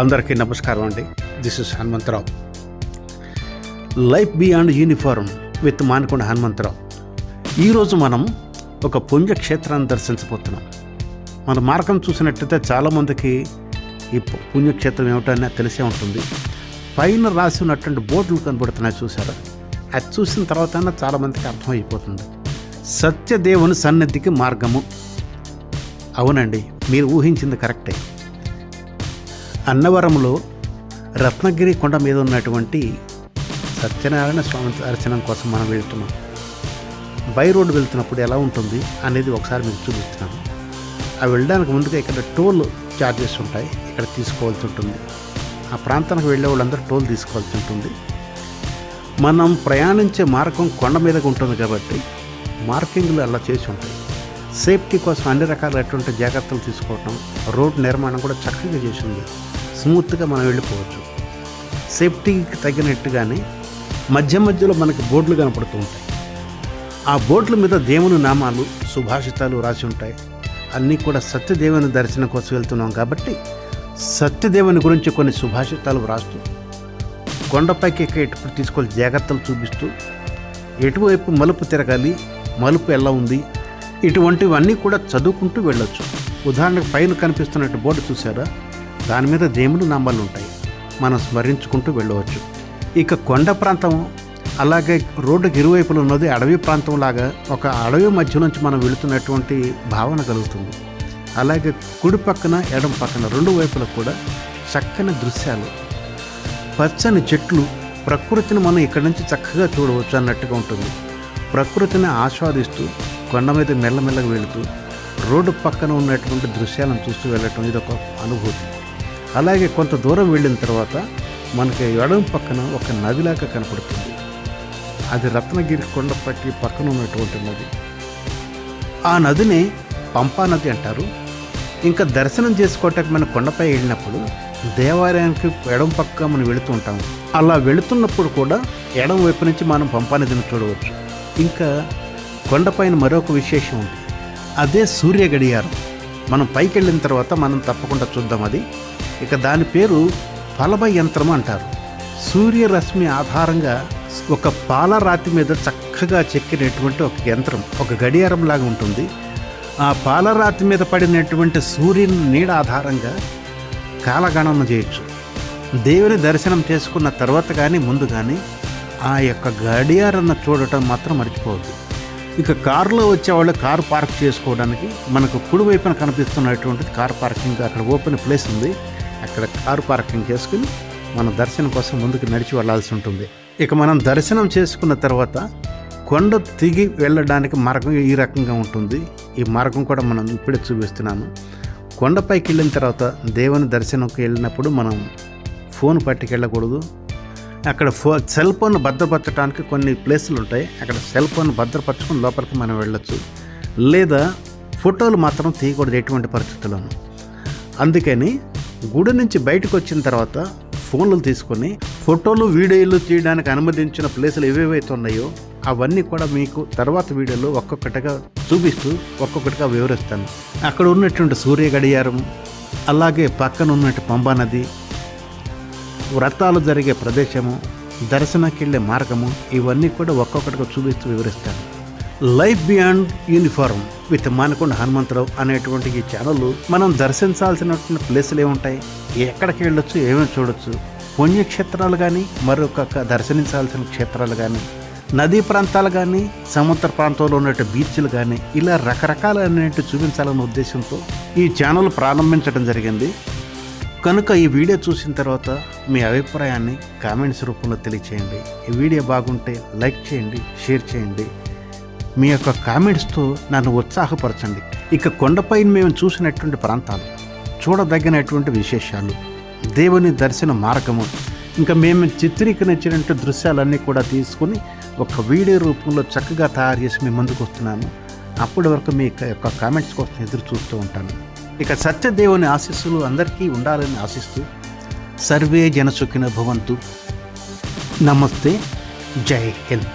అందరికీ నమస్కారం అండి. This is Hanumantha Rao. Life beyond uniform with Manakonda Hanumantha Rao. ఈరోజు మనం ఒక పుణ్యక్షేత్రాన్ని దర్శించబోతున్నాం. మన మార్గం చూసినట్లయితే చాలామందికి ఈ పుణ్యక్షేత్రం ఏమిటనే తెలిసే ఉంటుంది. పైన రాసి ఉన్నటువంటి బోర్డులు కనబడుతున్నాయి, చూసారా? అది చూసిన తర్వాత చాలామందికి అర్థమైపోతుంది. సత్యదేవుని సన్నిధికి మార్గము. అవునండి, మీరు ఊహించింది కరెక్టే. అన్నవరంలో రత్నగిరి కొండ మీద ఉన్నటువంటి సత్యనారాయణ స్వామి దర్శనం కోసం మనం వెళ్తున్నాం. బై రోడ్డు వెళ్తున్నప్పుడు ఎలా ఉంటుంది అనేది ఒకసారి మీకు చూపిస్తున్నాను. అవి వెళ్ళడానికి ముందుగా ఇక్కడ టోల్ ఛార్జెస్ ఉంటాయి, ఇక్కడ తీసుకోవాల్సి ఉంటుంది. ఆ ప్రాంతానికి వెళ్ళే వాళ్ళందరూ టోల్ తీసుకోవాల్సి ఉంటుంది. మనం ప్రయాణించే మార్గం కొండ మీదగా ఉంటుంది కాబట్టి మార్కింగ్లు అలా చేసి ఉంటాయి. సేఫ్టీ కోసం అన్ని రకాలైనటువంటి జాగ్రత్తలు తీసుకోవటం, రోడ్ నిర్మాణం కూడా చక్కగా చేసి ఉంది. స్మూత్గా మనం వెళ్ళిపోవచ్చు. సేఫ్టీకి తగినట్టుగానే మధ్య మధ్యలో మనకి బోర్డులు కనపడుతూ ఉంటాయి. ఆ బోర్డుల మీద దేవుని నామాలు, సుభాషితాలు రాసి ఉంటాయి. అన్నీ కూడా సత్యదేవుని దర్శనం కోసం వెళ్తున్నాం కాబట్టి సత్యదేవుని గురించి కొన్ని సుభాషితాలు రాస్తూ, కొండపైకి ఎప్పుడు తీసుకోవాలి జాగ్రత్తలు చూపిస్తూ, ఎటువైపు మలుపు తిరగాలి, మలుపు ఎలా ఉంది, ఇటువంటివన్నీ కూడా చదువుకుంటూ వెళ్ళొచ్చు. ఉదాహరణకు పైన కనిపిస్తున్నట్టు బోర్డు చూసారా? దాని మీద దేవుని నామాలు ఉంటాయి, మనం స్మరించుకుంటూ వెళ్ళవచ్చు. ఇక కొండ ప్రాంతం, అలాగే రోడ్డుకి ఇరువైపులు ఉన్నది అడవి ప్రాంతం లాగా, ఒక అడవి మధ్య నుంచి మనం వెళుతున్నటువంటి భావన కలుగుతుంది. అలాగే కుడి పక్కన ఎడం పక్కన రెండు వైపులకు కూడా చక్కని దృశ్యాలు, పచ్చని చెట్లు, ప్రకృతిని మనం ఇక్కడి నుంచి చక్కగా చూడవచ్చు అన్నట్టుగా ఉంటుంది. ప్రకృతిని ఆస్వాదిస్తూ కొండ మీద మెల్లమెల్లగా వెళుతూ రోడ్డు పక్కన ఉన్నటువంటి దృశ్యాలను చూస్తూ వెళ్ళటం ఇదొక అనుభూతి. అలాగే కొంత దూరం వెళ్ళిన తర్వాత మనకి ఎడమ పక్కన ఒక నదిలాగా కనపడుతుంది. అది రత్నగిరి కొండపట్టి పక్కన ఉన్నటువంటి నది. ఆ నదిని పంపా నది అంటారు. ఇంకా దర్శనం చేసుకోవటానికి మనం కొండపై వెళ్ళినప్పుడు దేవాలయానికి ఎడమ పక్క మనం వెళుతూ ఉంటాము. అలా వెళుతున్నప్పుడు కూడా ఎడమ వైపు నుంచి మనం పంపా నదిని చూడవచ్చు. ఇంకా కొండపైన మరొక విశేషం ఉంది, అదే సూర్య గడియారం. మనం పైకి వెళ్ళిన తర్వాత మనం తప్పకుండా చూద్దాం అది. ఇక దాని పేరు ఫలభ యంత్రం అంటారు. సూర్యరశ్మి ఆధారంగా ఒక పాలరాతి మీద చక్కగా చెక్కినటువంటి ఒక యంత్రం, ఒక గడియారం లాగా ఉంటుంది. ఆ పాలరాతి మీద పడినటువంటి సూర్యుని నీడ ఆధారంగా కాలగణన చేయొచ్చు. దేవుని దర్శనం చేసుకున్న తర్వాత కానీ ముందు కానీ ఆ యొక్క గడియారాన్ని చూడటం మాత్రం మర్చిపోవద్దు. ఇక కారులో వచ్చేవాళ్ళు కారు పార్క్ చేసుకోవడానికి మనకు కుడివైపున కనిపిస్తున్నటువంటిది కార్ పార్కింగ్. అక్కడ ఓపెన్ ప్లేస్ ఉంది, అక్కడ కారు పార్కింగ్ చేసుకుని మన దర్శనం కోసం ముందుకు నడిచి వెళ్ళాల్సి ఉంటుంది. ఇక మనం దర్శనం చేసుకున్న తర్వాత కొండ దిగి వెళ్ళడానికి మార్గం ఈ రకంగా ఉంటుంది. ఈ మార్గం కూడా మనం ఇప్పుడే చూపిస్తున్నాను. కొండపైకి వెళ్ళిన తర్వాత దేవుని దర్శనంకి వెళ్ళినప్పుడు మనం ఫోన్ పట్టుకెళ్ళకూడదు. అక్కడ సెల్ ఫోన్ భద్రపరచడానికి కొన్ని ప్లేసులు ఉంటాయి, అక్కడ సెల్ ఫోన్ భద్రపరచుకుని లోపలికి మనం వెళ్ళొచ్చు. లేదా ఫోటోలు మాత్రం తీయకూడదు ఎటువంటి పరిస్థితుల్లోనూ. అందుకని గుడి నుంచి బయటకు వచ్చిన తర్వాత ఫోన్లు తీసుకొని ఫోటోలు వీడియోలు తీయడానికి అనుమతించిన ప్లేసులు ఏవేవైతే ఉన్నాయో అవన్నీ కూడా మీకు తర్వాత వీడియోలో ఒక్కొక్కటిగా చూపిస్తూ ఒక్కొక్కటిగా వివరిస్తాను. అక్కడ ఉన్నటువంటి సూర్య గడియారం, అలాగే పక్కన ఉన్నట్టు పంబా నది, వ్రతాలు జరిగే ప్రదేశము, దర్శనకి వెళ్ళే మార్గము, ఇవన్నీ కూడా ఒక్కొక్కటిగా చూపిస్తూ వివరిస్తాను. Life beyond uniform with Manakonda Hanumantha Rao అనేటువంటి ఈ ఛానల్ మనం దర్శించాల్సినటువంటి ప్లేసులు ఏముంటాయి, ఎక్కడికి వెళ్ళొచ్చు, ఏమేమి చూడొచ్చు, పుణ్యక్షేత్రాలు కానీ, మరొక దర్శించాల్సిన క్షేత్రాలు కానీ, నదీ ప్రాంతాలు కానీ, సముద్ర ప్రాంతంలో ఉన్నట్టు బీచ్లు కానీ, ఇలా రకరకాలైనట్టు చూపించాలన్న ఉద్దేశంతో ఈ ఛానల్ ప్రారంభించడం జరిగింది. కనుక ఈ వీడియో చూసిన తర్వాత మీ అభిప్రాయాన్ని కామెంట్స్ రూపంలో తెలియచేయండి. ఈ వీడియో బాగుంటే లైక్ చేయండి, షేర్ చేయండి. మీ యొక్క కామెంట్స్తో నన్ను ఉత్సాహపరచండి. ఇక కొండపైన మేము చూసినటువంటి ప్రాంతాలు, చూడదగినటువంటి విశేషాలు, దేవుని దర్శన మార్గము, ఇంకా మేము చిత్రీకరించినటువంటి దృశ్యాలన్నీ కూడా తీసుకుని ఒక వీడియో రూపంలో చక్కగా తయారు చేసి మీ ముందుకు వస్తున్నాను. అప్పటి వరకు మీ యొక్క కామెంట్స్ కోసం ఎదురు చూస్తూ ఉంటాను. ఇక సత్యదేవుని ఆశీస్సులు అందరికీ ఉండాలని ఆశిస్తూ సర్వే జనసుఖినో భవంతు. నమస్తే, జై హింద్.